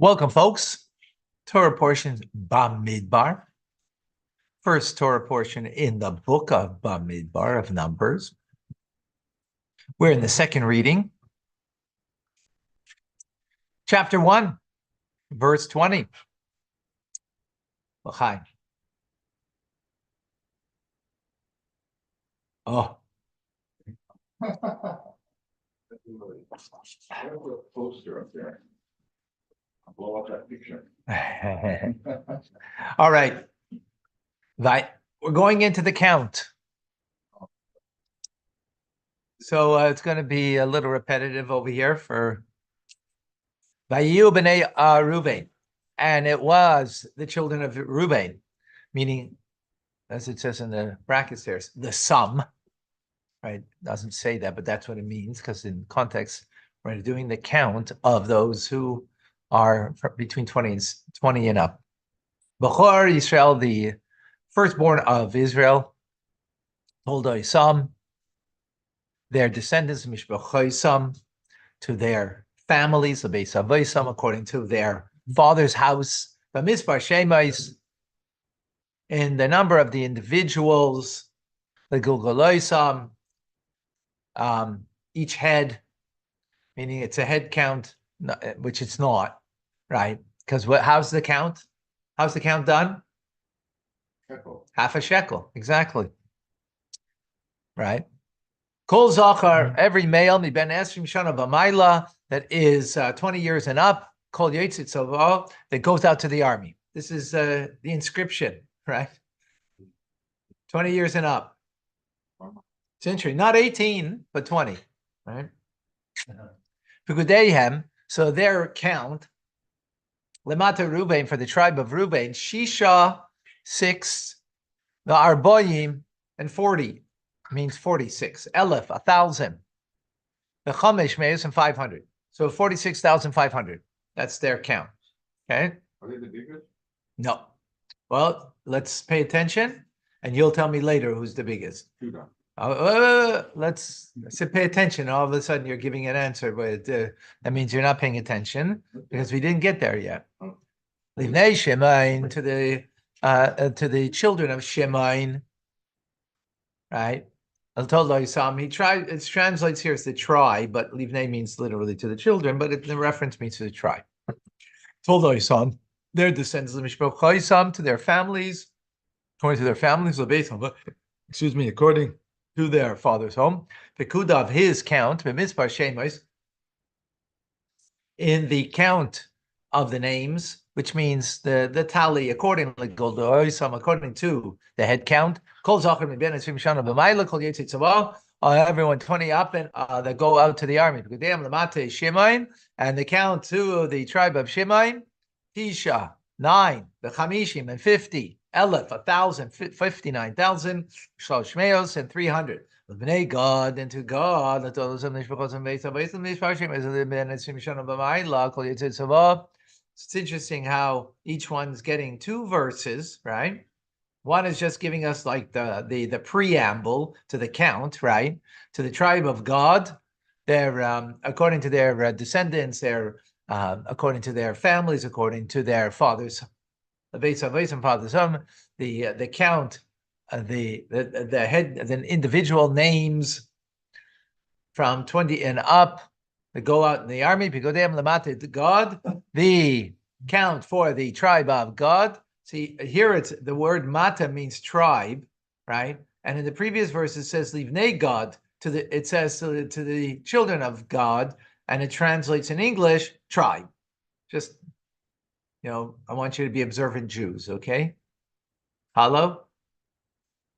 Welcome, folks. Torah portion Bamidbar. First Torah portion in the book of Bamidbar of Numbers. We're in the second reading. Chapter 1, verse 20. L'chai. Oh. Poster up there. I'll blow up that picture. All right. We're going into the count. So it's going to be a little repetitive over here for Vayu b'nei Ruvain. And it was the children of Ruvain, meaning, as it says in the brackets there, the sum, right? Doesn't say that, but that's what it means, because in context, we're doing the count of those who are between 20 and up. Bechor Yisrael, the firstborn of Israel, Toldoi Sam, their descendants, Mishbachosam, to their families, the Beis Avosam, according to their father's house, Bamidbar Shemais, in the number of the individuals, the Gilgaloisam, each head, meaning it's a head count, which it's not, right? Because how's the count? How's the count done? Shekel. Half a shekel, exactly. Right? Kol Zachar, every male, mi ben esrim shana b'mayla, that is 20 years and up, Kol Yotzei Tzava, that goes out to the army. This is the inscription, right? 20 years and up. It's interesting. Not 18, but 20, right? Pekudehem, so their count, Lemata Ruvain, for the tribe of Ruvain, Shisha, 6, the Arboyim, and 40, means 46. Elef, 1,000. The Chamesh Meis, and 500. So 46,500. That's their count. Okay? Are they the biggest? No. Well, let's pay attention, and you'll tell me later who's the biggest. Judah. Let's pay attention. All of a sudden, you're giving an answer, but that means you're not paying attention because we didn't get there yet. Livnei Shemain, to the children of Shemain, right? He tried. It translates here as the tribe, but Livnei means literally to the children, but the reference means to the tribe. Told Isam, their descendants of Mishpach to their families, according to their families, according to their father's home. Pekudav, his count, Bamidbar Shemais, in the count of the names, which means the tally accordingly, according to the head count. Everyone 20 up and that go out to the army. And the count to the tribe of Shemain, Tisha, 9, the Chamishim, and 50. Elef, 1,000, 59,000, Shloshmeos, and 300. B'nei God, and to God, it's interesting how each one's getting two verses, right? One is just giving us like the preamble to the count, right? To the tribe of God, they're according to their descendants, they're according to their families, according to their fathers. The Beis Avosam, father's home, the count, the head, the individual names from 20 and up that go out in the army. God, the count for the tribe of God. See, here it's the word mata means tribe, right? And in the previous verse it says livnei God, it says to the children of God, and it translates in English tribe. Just, I want you to be observant Jews, okay? Hello?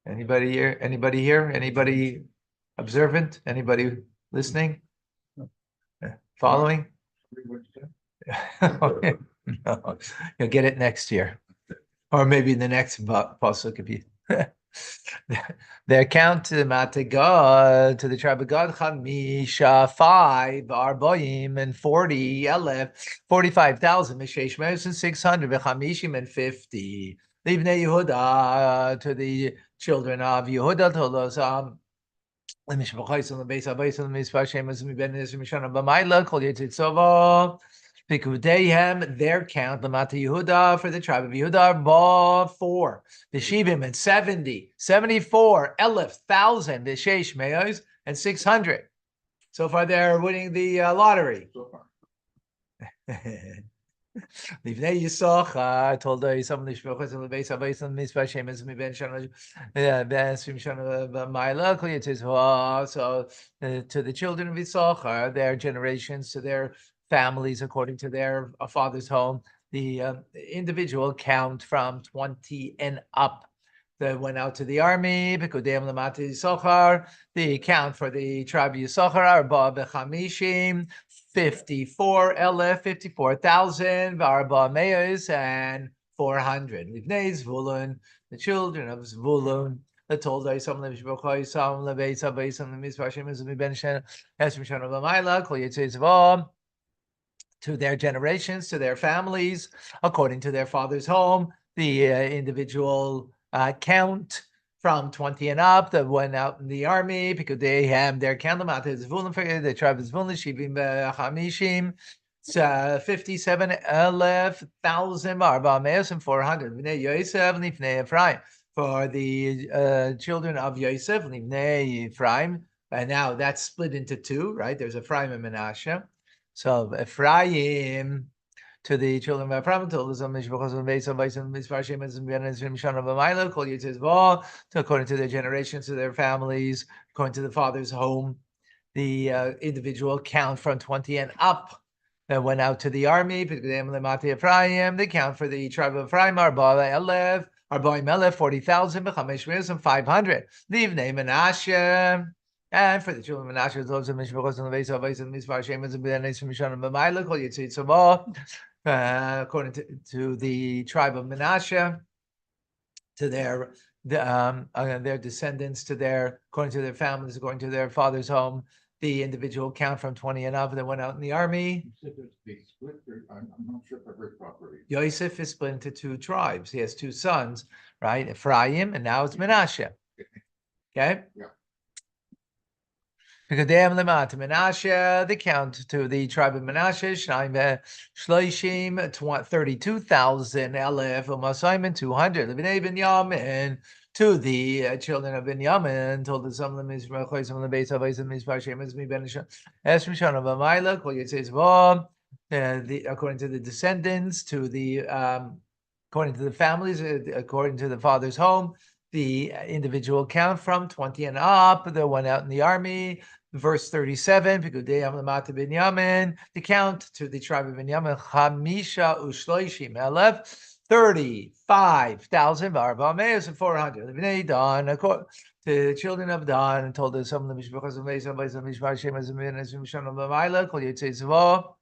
Anybody here? Anybody here? Anybody observant? Anybody listening? Following? No, you'll get it next year. Or maybe the next pasuk could be their count to the God, to the tribe of God, Chamisha, 5, Arboim, and 40, Elef, 45,000, Mishesh Meis, and 600, Vechamishim, and 50. Livnei Yehuda, to the children of Yehuda, Tolos, Mishpachos, and the Beis Avosam, and Mishpach Shemas, and Ben Esrim Shana B'mayla, Kol Yotzei Tzava, Pikudehem, their count, Lamata Yehuda, for the tribe of Yehuda, Ba 4. The Shivim and 70, 74, Elif, 1,000, the Sheish Meos, and 600. So far, they're winning the lottery. So far. Livnei Yisachar told some Lishmochas and Lebeis Abayis and Mitzvah Shemes and Ben Shana Ben Swim Shana Maila Kliyatis. So to the children of Yisachar, their generations, to their families, according to their father's home, the individual count from 20 and up. That went out to the army, Pekudem Lamati Yisachar, the count for the tribe of Yisachar, Arba Bechamishim, 54,000, Arba Meos, and 400. Livnei Zvulun, the children of Zvulun, the told I some live Shbochai, some Lebeis Abayis, some Mizpah Shemes, and Ben Shen, Esrim Shan of Amaila, Kol Yitzei Zvam, to their generations, to their families, according to their father's home, the individual count from 20 and up that went out in the army because they have their count out is Zvulun, the tribe is Zvulun, Shivim Chamishim, 57,000 Arba Meos and 400. V'nei Yosef Lifnei Ephraim, for the children of Yosef Lifnei Ephraim, and now that's split into two, right? There's Ephraim and Menashe. So Ephraim, to the children of Ephraim, to according to their generations, to their families, according to the father's home, the individual count from 20 and up that went out to the army. The count for the tribe of Ephraim, Arba 40,000, and 500. Leave name Menashe. And for the children of Menashe, those of Mishpachos and Lebeis Abayis and Mizpah Shemes and Ben Esrim Mishana B'Mayla Kol Yitzei Tzavah, according to the tribe of Menashe, to their descendants, according to their families, according to their father's home, the individual count from 20 and up that went out in the army. You said it's split, I'm not sure if I heard properly. Yosef is split into two tribes. He has two sons, right? Ephraim, and now it's Menashe. Okay? Yeah. Menashe, the count to the tribe of Menashe, 32,000, Elef, Umasaiman, 200. Lebnei Binyamin, to the children of Binyamin, told the some of them is Rechois, some of the base of Isaac, Mizpah Shemes, Mi Benishan, Esmishan of Amaila, Kol Yitzei Zvam, according to the descendants, to the according to the families, according to the father's home, the individual count from 20 and up, the one out in the army. Verse 37, the count to the tribe of Binyamin, Chamisha Ushloishim Elef, 35,000, Arba Meos and 400. Bnei Dan, to the children of Dan, and told us some of the Mishpachos of Mesa, Mishpach Shemes, and Mishpach of B'Mayla, Kol Yitzei Zvo,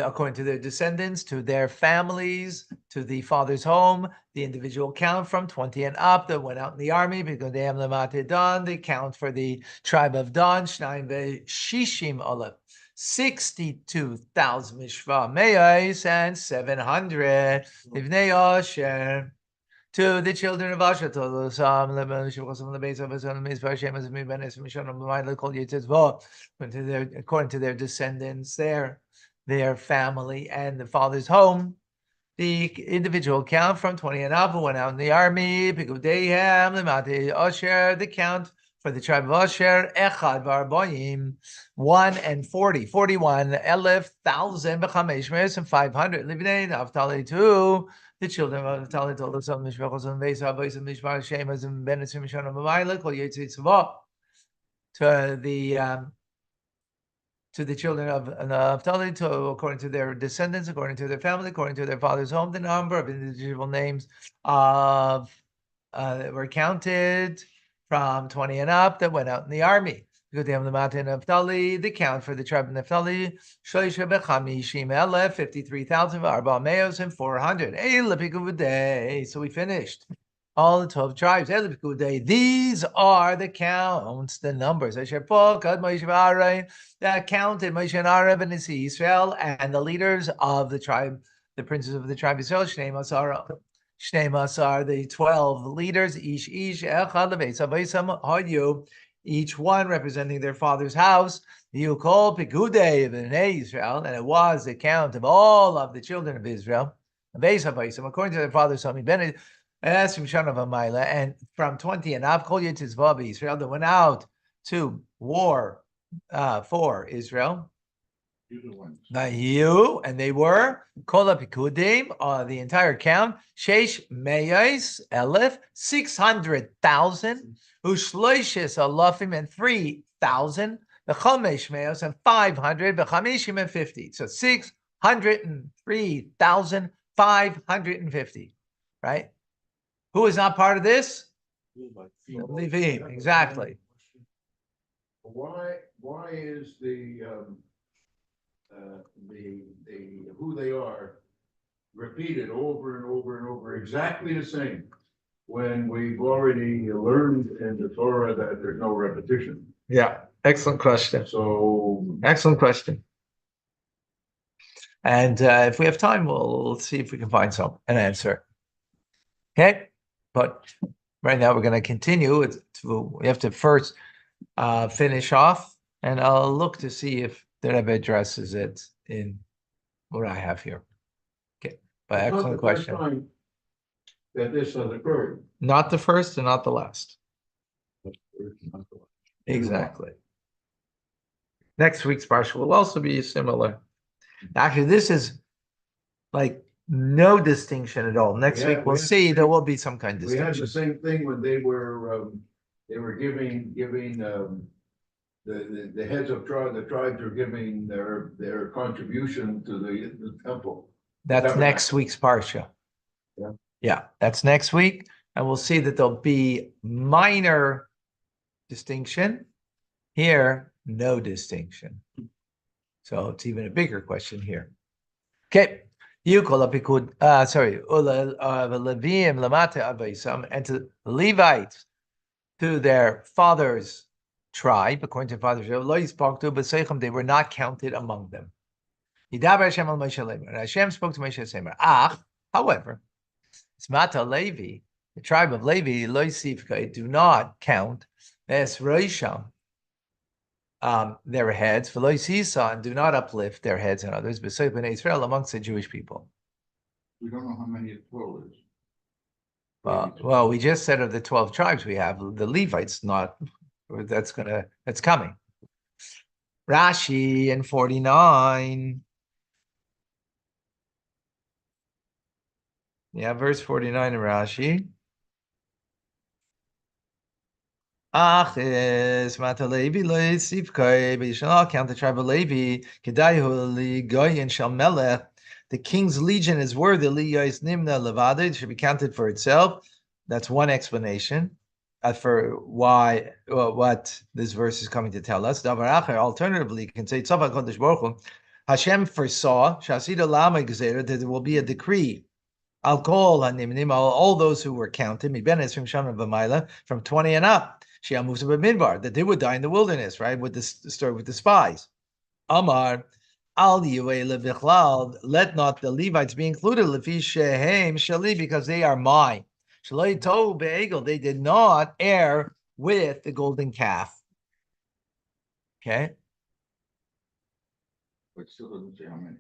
according to their descendants, to their families, to the father's home, the individual count from 20 and up that went out in the army, because they have Lamate Dan, the count for the tribe of Dan, Shnaim Shishim Aleph, 62,000 Mishva Meis and 700 Livnei Asher. To the children of Asher, according to their descendants, their family and the father's home, the individual count from 20 and up went out in the army. The count for the tribe of Asher, Echad Barboim, 1 and 40, 41, Elef, 1,000, Bechamesh Meos and 500. Livnei Naphtali, 2. The children of Naphtali told us of Mishpachos and Mesa, Boys and Mishpach Shemes and Ben Esrim Mishana B'Mayla, Kol Yitzei Tzavah. To the children of Naphtali, according to their descendants, according to their family, according to their father's home, the number of individual names of were counted from 20 and up that went out in the army. Because they have the mountain of Naphtali, the count for the tribe of Naphtali, 53,000, Arba Meos and 400. So we finished all the 12 tribes. These are the counts, the numbers. That counted Moshe and Aaron and Israel and the leaders of the tribe, the princes of the tribe of Israel. Shnei Masar, the 12 leaders. Ish Echad Lebeis Habayisam Hayu each one representing their father's house. You call Pikudei of Israel, and it was the count of all of the children of Israel. According to their father's son, Ben and from 20 and up, Kol Yitzvah Israel, that went out to war for Israel. You and they were Kol Pikudim, the entire count, Sheish Meyais Elef 600,000, Ushloishes Alafim and 3,000, the Chomesh Meos and 500, the Chamishim and 50. So 603,550, right? Who is not part of this? Levim, exactly. Why is the who they are repeated over and over and over exactly the same when we've already learned in the Torah that there's no repetition? Yeah, excellent question. So excellent question. And if we have time, we'll see if we can find an answer. Okay, but right now we're going to continue. We have to first finish off, and I'll look to see if the Rebbe addresses it in what I have here. Okay, but excellent question. Time that this has occurred. Not the first and not the last. Exactly. Next week's parsha will also be similar. Actually, this is like no distinction at all. Next week we'll see there will be some kind of distinction. We had the same thing when they were giving the heads of the tribes are giving their contribution to the temple. That's next week's parsha. Yeah, that's next week, and we'll see that there'll be minor distinction. Here, no distinction. So it's even a bigger question here. Okay. You call up Pikud, Levim Lamata Abaisam, and to the Levites, to their father's tribe, according to father's tribe, they were not counted among them. And Hashem spoke to Moshe Semer. However, Smata Levi, the tribe of Levi, do not count as Rosham, their heads, and do not uplift their heads and others, Israel amongst the Jewish people. We don't know how many it is. Well, we just said of the 12 tribes we have, the Levites that's coming. Rashi in 49. Yeah, verse 49 in Rashi. Count the tribe of Levi. The king's legion is worthy. It should be counted for itself. That's one explanation for why what this verse is coming to tell us. Alternatively, you can say Hashem foresaw that there will be a decree. All those who were counted, from 20 and up. Moves to Bamidbar, that they would die in the wilderness, right? With this story with the spies. Amar, let not the Levites be included, because they are mine. They did not err with the golden calf. Okay. But still doesn't say how many.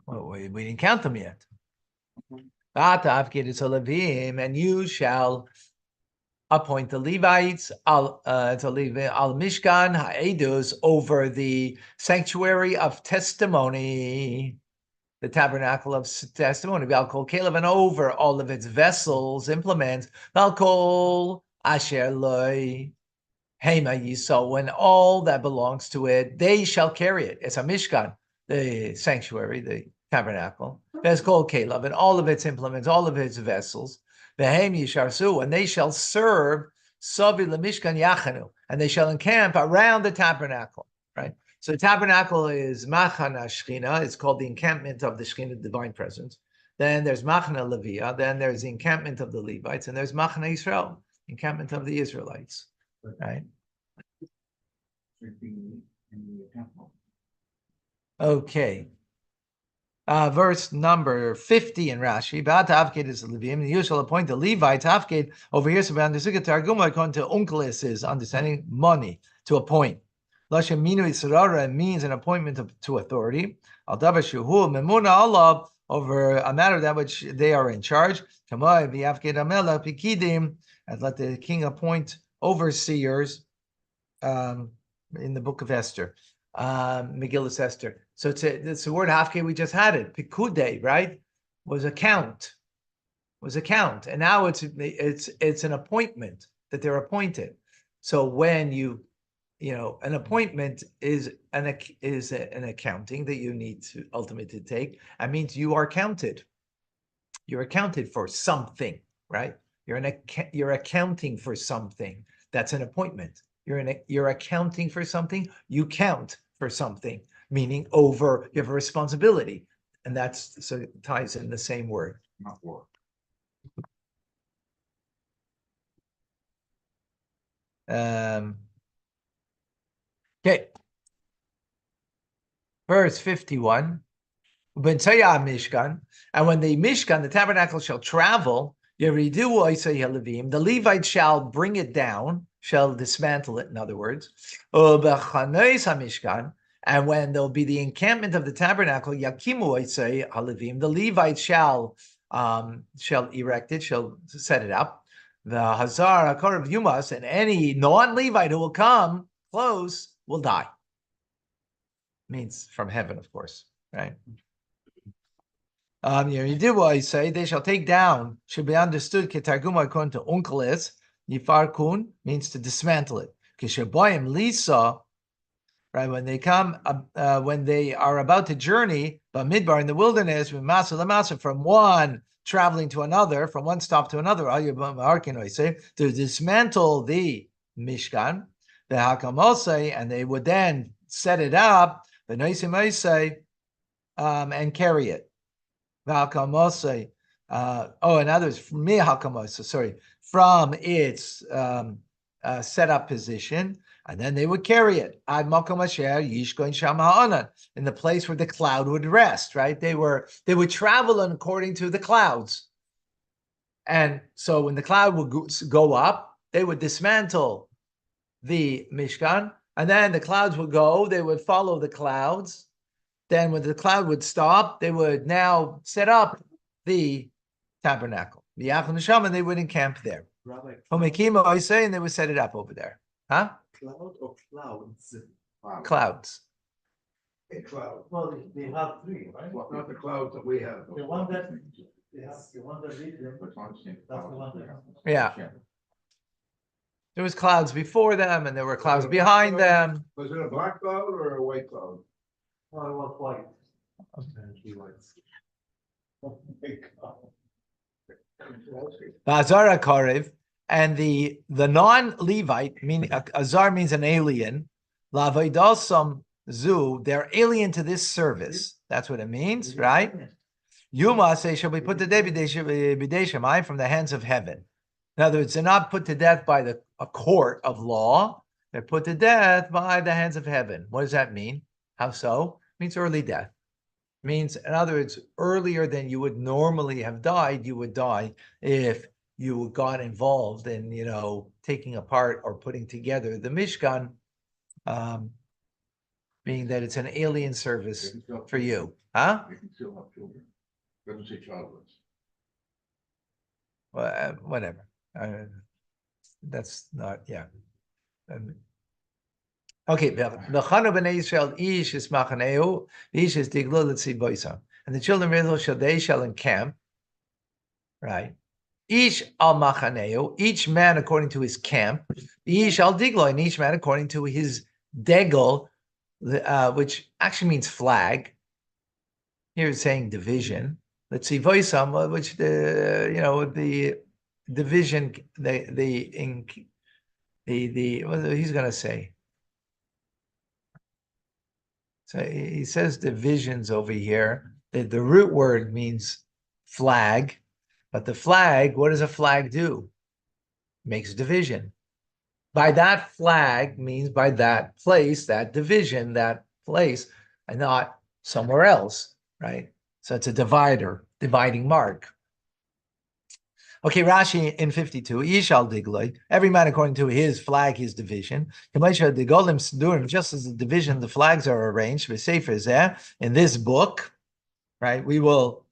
Well, we didn't count them yet. And you shall appoint the Levites al Mishkan Ha'edus over the sanctuary of testimony, the tabernacle of testimony, Valkol Kalev, and over all of its vessels, implements, Valkol Asher Loi Hema Yisrael, when all that belongs to it, they shall carry it. It's a Mishkan, the sanctuary, the tabernacle. There's called Kalev, and all of its implements, all of its vessels. And they shall serve Savi Lemishkan Yachanu, and they shall encamp around the tabernacle. Right. So the tabernacle is Machana Shechina. It's called the encampment of the Shechina, divine presence. Then there's Machana Levia. Then there's the encampment of the Levites, and there's Machana Israel, encampment of the Israelites. Right. Okay. verse number 50 in Rashi. Ba'at Tavkid is the Levim. You shall appoint the Levite Tavkid. Over here, so by understanding Targum, according to Unkelis is understanding money to appoint. Lashem Minu Yisrara means an appointment to authority. Al Davar Shuhu Memuna Allah over a matter that which they are in charge. Kamai V'Yavkid Amela Pikidim, and let the king appoint overseers. In the book of Esther, Megillus Esther. So it's the word hafke, we just had it. Pikude, right? Was a count. And now it's an appointment that they're appointed. So when an appointment is an accounting that you need to ultimately take. That means you are counted. You're accounted for something, right? You're accounting for something. That's an appointment. You're accounting for something. You count for something, meaning you have a responsibility, and so it ties in the same word. Not war. Okay. Verse 51. Mishkan, and when the Mishkan, the tabernacle, shall travel, the Levite shall bring it down, shall dismantle it, in other words. Mishkan, and when there'll be the encampment of the tabernacle, the Levite shall erect it, shall set it up. The Hazar Akar of Yumas, and any non-Levite who will come close will die. Means from heaven, of course, right? You did what I say. They shall take down. Should be understood. Ketarguma according to Unkelis. Yifarkun means to dismantle it. Kishabayim Lisa, right? When they come, when they are about to journey, Bamidbar in the wilderness, from one traveling to another, from one stop to another, to dismantle the Mishkan, the Hakamosei, and they would then set it up, the Noisimosei, and carry it. And others from its set up position, and then they would carry it ad makom asher yishkoin sham ha'anan, in the place where the cloud would rest. Right? They would travel according to the clouds, and so when the cloud would go up, they would dismantle the Mishkan, and then the clouds would go. They would follow the clouds. Then when the cloud would stop, they would now set up the tabernacle. And they would encamp there. I say, and they would set it up over there. Huh? Cloud or clouds? Clouds. A cloud. Well, they have three, right? Well, not the clouds that we have. The one that leads them. That's the one that. Yeah. There was clouds before them, and there were clouds behind them. Was it a black cloud or a white cloud? Oh, it was white. Apparently white. Oh my God. Azara Karev, and the non-Levite, meaning Azar means an alien. Lavaydalsam Zu, they're alien to this service. That's what it means, right? Yuma say shall be put to death b'dei from the hands of heaven. In other words, they're not put to death by a court of law. They're put to death by the hands of heaven. What does that mean? How so? It means early death. It means, in other words, earlier than you would normally have died, you would die if you got involved in, taking apart or putting together the Mishkan, being that it's an alien service for you. Huh? You can still have children. Doesn't say childless. Well, whatever. That's not, yeah. Okay, and the children of Israel they shall encamp, right? Each al machaneu, each man according to his camp. Each al diglo, and each man according to his degel, which actually means flag. Here it's saying division. Let's see, voisam, which the division, what he's going to say. So he says divisions over here. The root word means flag, but the flag, what does a flag do? Makes division. By that flag means by that place, that division, that place, and not somewhere else, right? So it's a dividing mark. Okay, Rashi in 52, Ishal Digloi, every man according to his flag, his division. Just as the division, the flags are arranged, in this book, right? We will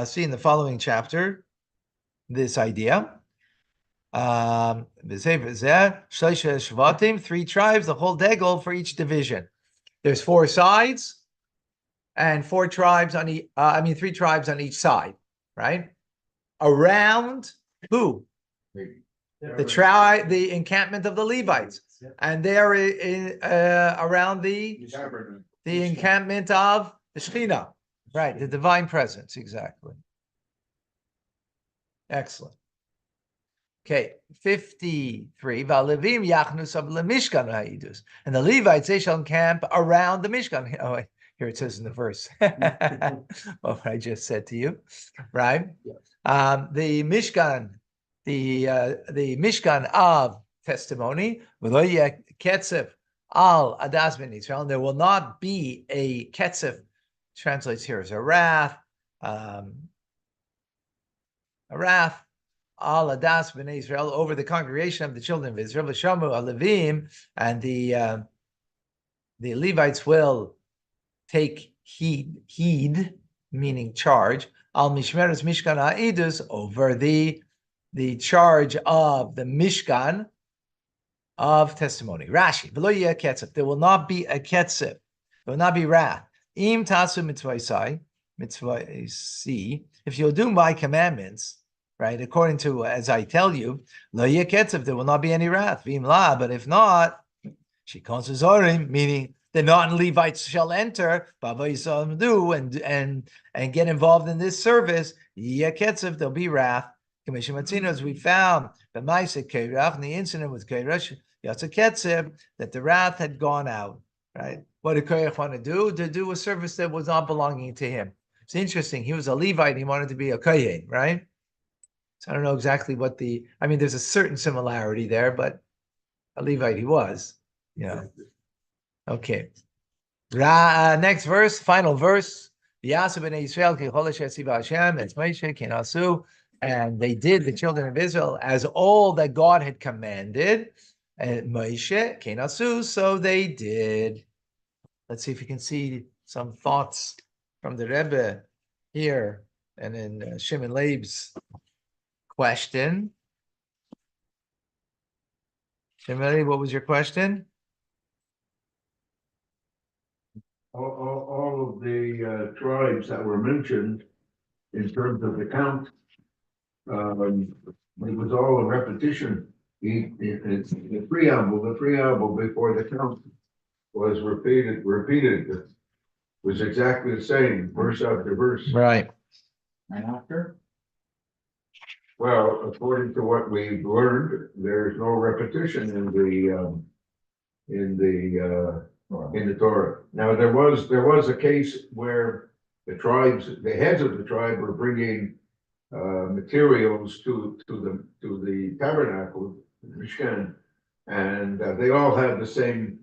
see in the following chapter this idea. 3 tribes, the whole degel for each division. There's 4 sides and 4 tribes on 3 tribes on each side, right? Around who? The encampment of the Levites, and they're around the encampment of the Shekhinah, right? The divine presence, exactly. Excellent. Okay, 53. And the Levites, they shall encamp around the Mishkan. Oh, wait, here it says in the verse. What I just said to you, right? The Mishkan, the Mishkan of testimony, Ketzev al Adas ben Israel. There will not be a Ketzev, translates here as a wrath, al Adas ben Israel, over the congregation of the children of Israel. V'shamu alevim, and the Levites will take heed, meaning charge, al mishmeres mishkan ha'idus, over the charge of the mishkan of testimony. Rashi, v'lo yeh ketzev, there will not be a ketzev, there will not be wrath. Im tasu mitzvaysi, if you'll do my commandments, right, according to as I tell you, lo yeh ketzev, there will not be any wrath. V'im la, but if not, shikon zorim, meaning the non-Levites shall enter, do and get involved in this service. Yeketzev, there'll be wrath. As we found in the incident with Keirash, Yatzaketzev, that the wrath had gone out. Right? What did Keirash want to do? To do a service that was not belonging to him. It's interesting. He was a Levite. He wanted to be a Kohen, right? So I don't know exactly what there's a certain similarity there, but a Levite he was. Yeah. Okay. Next verse, final verse. It's Moshe, Kenasu, and they did, the children of Israel, as all that God had commanded. And Moshe, Kenasu, so they did. Let's see if you can see some thoughts from the Rebbe here and in Shimon Leib's question. Shimon Leib, what was your question? All of the tribes that were mentioned in terms of the count, it was all a repetition. It's the preamble before the count was repeated, was exactly the same, verse after verse. Right. And after? Well, according to what we've learned, there's no repetition in the Torah. Now there was a case where the heads of the tribe were bringing materials to the tabernacle, Mishkan, and they all had the same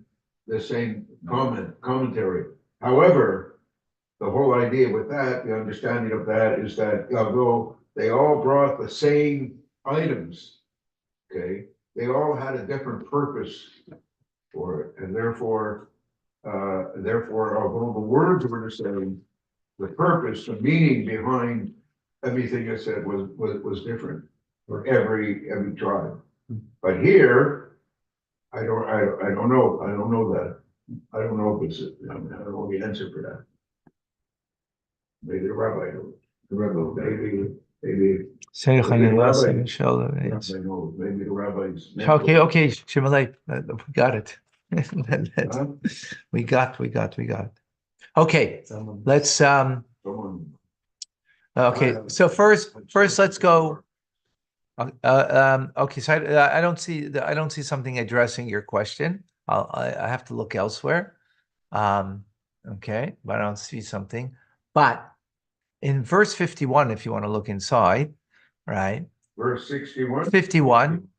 commentary. However, the whole idea with that, the understanding of that, is that although they all brought the same items, okay, they all had a different purpose for it, and therefore, although the words were the same, the purpose, the meaning behind everything I said was different for every tribe. But here, I don't know that. I don't know if it's I don't know the answer for that. Maybe the rabbi knows. Maybe. Maybe the rabbis. Okay, Shimalei, we got it. We got. Okay, let's okay, so first let's go. Okay, so I don't see something addressing your question. I have to look elsewhere. Okay, but I don't see something. But in verse 51, if you want to look inside, right? Verse 61? 51,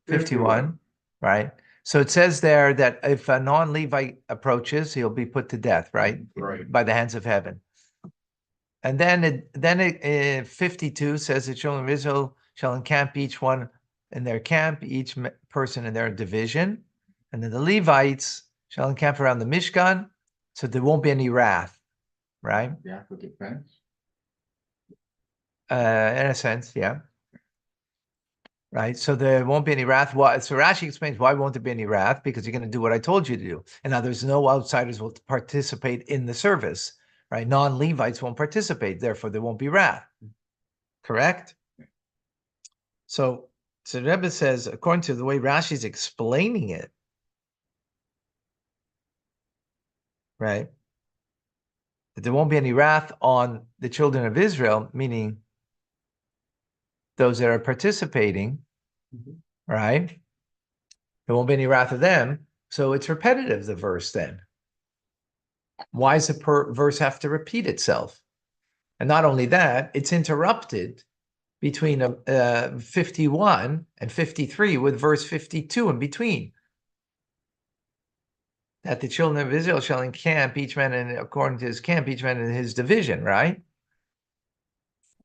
right? So it says there that if a non-Levite approaches, he'll be put to death, right? Right. By the hands of heaven. And then 52 says the children of Israel shall encamp each one in their camp, each person in their division. And then the Levites shall encamp around the Mishkan, so there won't be any wrath, right? Yeah, for defense. In a sense, yeah. Right, so there won't be any wrath. Why? So Rashi explains why won't there be any wrath? Because you're going to do what I told you to do. And now there's no outsiders will participate in the service, right? Non-Levites won't participate, therefore there won't be wrath. Correct? So the Rebbe says, according to the way Rashi's explaining it, right, that there won't be any wrath on the children of Israel, meaning those that are participating, right? There won't be any wrath of them. So it's repetitive, the verse then. Why does the verse have to repeat itself? And not only that, it's interrupted between 51 and 53 with verse 52 in between. That the children of Israel shall encamp, each man according to his camp, each man in his division, right?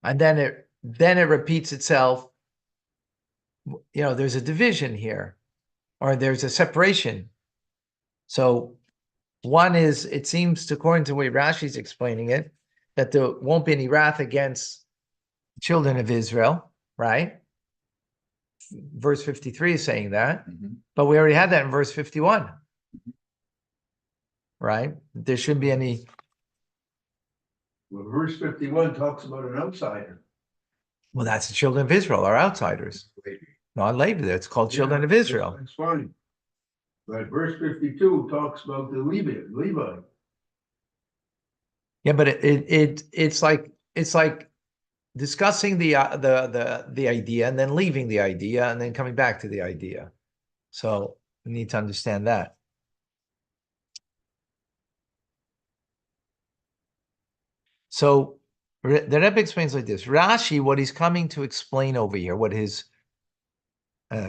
And then it repeats itself. You know, there's a division here, or there's a separation. So one is, it seems, according to the way Rashi's explaining it, that there won't be any wrath against the children of Israel, right? Verse 53 is saying that, but we already had that in verse 51, right? There shouldn't be any. Well, verse 51 talks about an outsider. Well, that's the children of Israel, are outsiders. Not later, it's called children of Israel. That's fine. But verse 52 talks about the Levi. Yeah, but it's like discussing the idea and then leaving the idea and then coming back to the idea. So we need to understand that. So the Rebbe explains like this. Rashi, what he's coming to explain over here, what his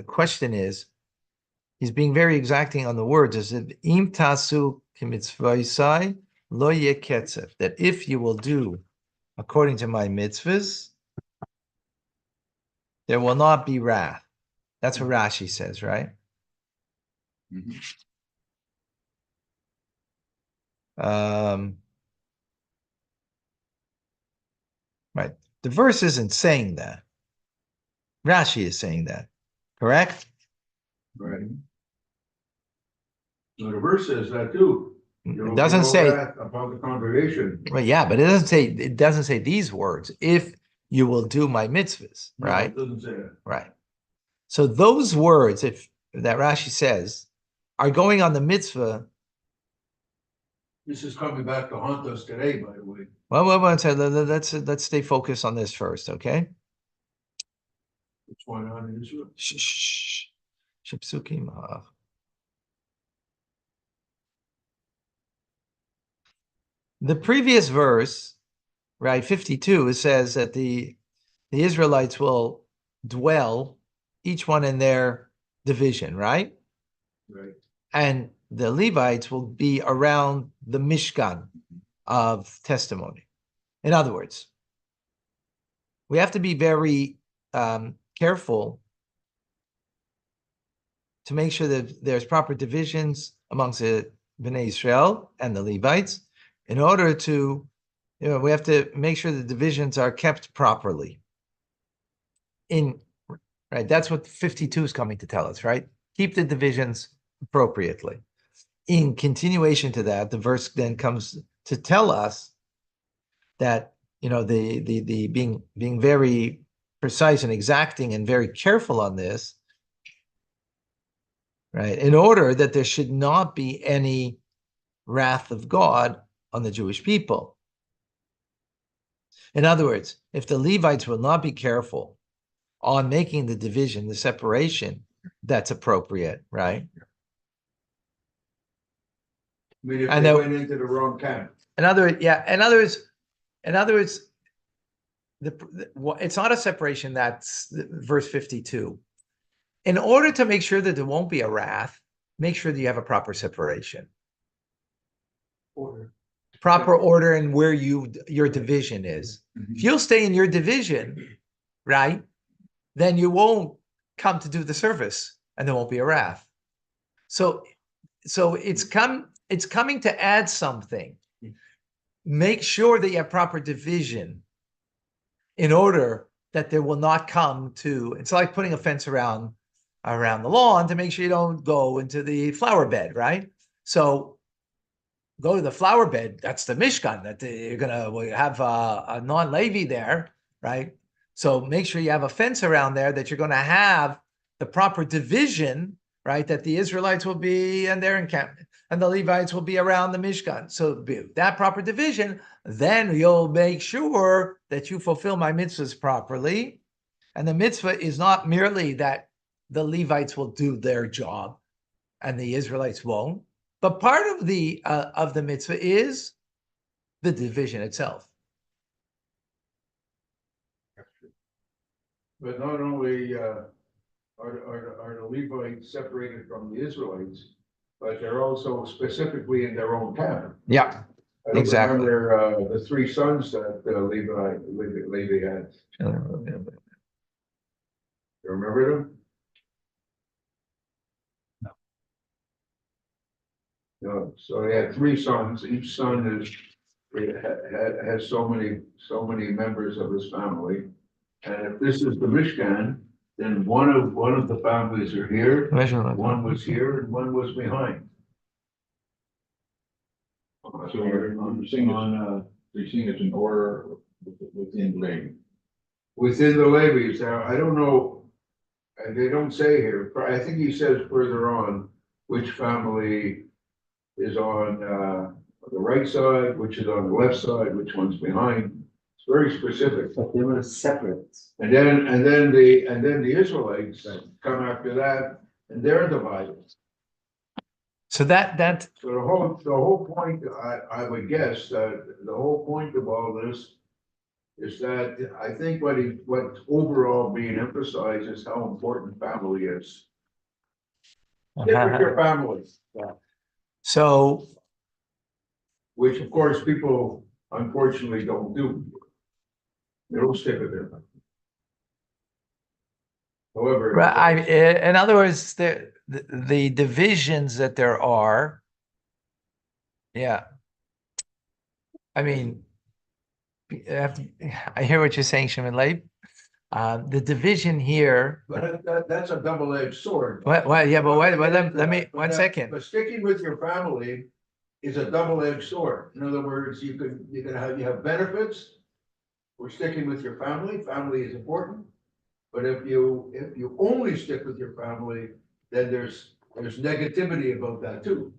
question is, he's being very exacting on the words, is that im tasu kimitzvaisai lo yeketzev, that if you will do according to my mitzvahs, there will not be wrath. That's what Rashi says, right? Right. The verse isn't saying that. Rashi is saying that. Correct? Right. So the verse says that too. It doesn't say about the congregation. Well, yeah, but it doesn't say these words. If you will do my mitzvahs, right? No, it doesn't say that. Right. So those words, if that Rashi says, are going on the mitzvah. This is coming back to haunt us today, by the way. Well, let's stay focused on this first, okay? What's going on in Israel? Shipsukim. The previous verse, right, 52, it says that the Israelites will dwell, each one in their division, right? Right. And the Levites will be around the Mishkan of testimony. In other words, we have to be very careful to make sure that there's proper divisions amongst the Bnei Israel and the Levites. In order to, we have to make sure the divisions are kept properly. Right, that's what 52 is coming to tell us, right? Keep the divisions appropriately. In continuation to that, the verse then comes to tell us that, the being very precise and exacting and very careful on this, right? In order that there should not be any wrath of God on the Jewish people. In other words, if the Levites will not be careful on making the division, the separation, that's appropriate, right? I mean, if they went into the wrong camp. In other words, it's not a separation. That's verse 52. In order to make sure that there won't be a wrath, make sure that you have a proper separation. proper order and where your division is. If you'll stay in your division, right, then you won't come to do the service, and there won't be a wrath. So it's coming to add something. Make sure that you have proper division in order that there will not come to. It's like putting a fence around the lawn to make sure you don't go into the flower bed, right? So go to the flower bed. That's the Mishkan that you're gonna have a non-Levi there, right? So make sure you have a fence around there, that you're gonna have the proper division, right? That the Israelites will be in their encampment and the Levites will be around the Mishkan. So that proper division, then you'll make sure that you fulfill my mitzvahs properly. And the mitzvah is not merely that the Levites will do their job and the Israelites won't, but part of the mitzvah is the division itself. But not only are the Levites separated from the Israelites, but they're also specifically in their own camp. Yeah, I don't exactly. remember the three sons that Levi had. You remember them? No. So they had three sons. Each son has so many members of his family. And if this is the Mishkan, then one of the families are here, one was here, and one was behind. So you're seeing it in order within Levi. Within the Levites, now, I don't know, and they don't say here, I think he says further on which family is on the right side, which is on the left side, which one's behind. It's very specific. But they were separate. And then the Israelites come after that, and they're divided. So that So the whole point, I would guess that the whole point of all this is that I think what's overall being emphasized is how important family is. Stick with your family, so which of course people unfortunately don't do. They don't stick with their family. However, in other words, the divisions that there are, yeah. I mean, I hear what you're saying, Shimon Leib. The division here. But that's a double-edged sword. Well, yeah, but wait, let me 1 second. But sticking with your family is a double-edged sword. In other words, you have benefits. We're sticking with your family. Family is important. But if you only stick with your family, then there's negativity about that too.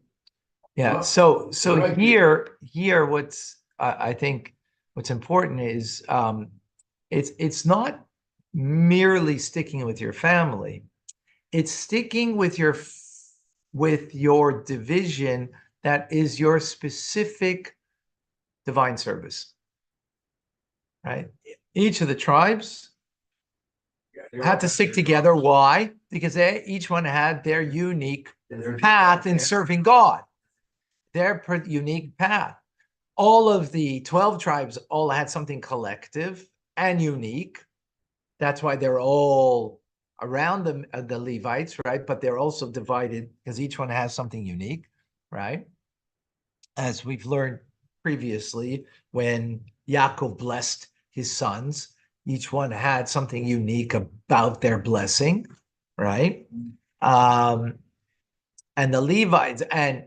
Yeah. So Right. here, what's I think what's important is it's not merely sticking with your family. It's sticking with your division that is your specific divine service. Right? Each of the tribes had to stick together. Why? Because each one had their unique path in serving God, their unique path. All of the 12 tribes all had something collective and unique. That's why they're all around the Levites, right? But they're also divided because each one has something unique, right? As we've learned previously, when Yaakov blessed his sons, each one had something unique about their blessing, right? And the Levites, and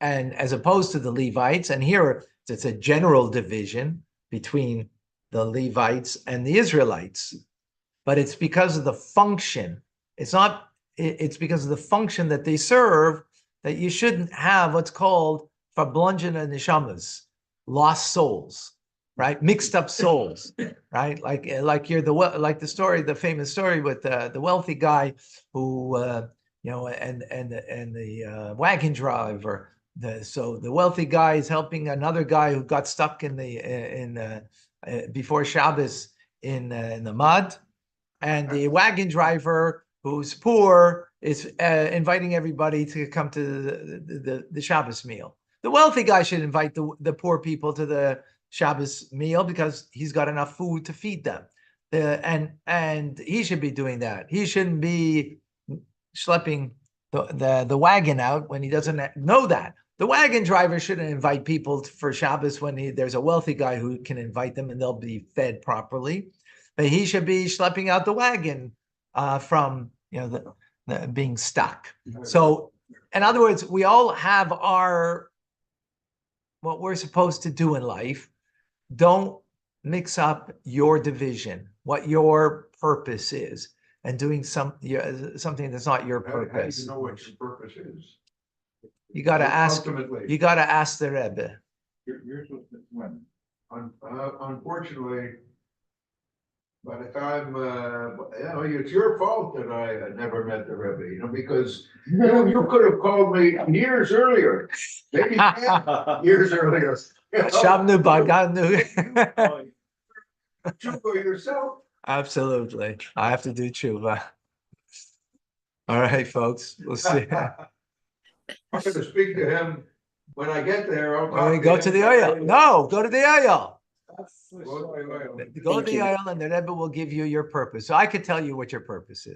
as opposed to the Levites, and here it's a general division between the Levites and the Israelites, but it's because of the function. It's because of the function that they serve that you shouldn't have what's called verblungene neshamas, lost souls, right? Mixed up souls, right? Like the famous story with the wealthy guy who and the wagon driver. So the wealthy guy is helping another guy who got stuck before Shabbos in the mud, and the wagon driver who's poor is inviting everybody to come to the Shabbos meal. The wealthy guy should invite the poor people to the Shabbos meal because he's got enough food to feed them. And he should be doing that. He shouldn't be schlepping the wagon out when he doesn't know that. The wagon driver shouldn't invite people for Shabbos when there's a wealthy guy who can invite them and they'll be fed properly. But he should be schlepping out the wagon from the being stuck. So, in other words, we all have what we're supposed to do in life. Don't mix up your division, what your purpose is, and doing something that's not your How do purpose. you know what your purpose is? You got to ask. Ultimately. You got to ask the Rebbe. You're supposed to when? Unfortunately, by the time, it's your fault that I never met the Rebbe, because you could have called me years earlier, maybe 10 years earlier. Shamnu Baganu. Tshuva yourself. Absolutely. I have to do tshuva. All right, folks. We'll see. I'm going to speak to him when I get there. I'll When we talk go him. to the oil. No, go to the oil. Go to the oil. Go to the oil and the Rebbe will give you your purpose. So I could tell you what your purpose is.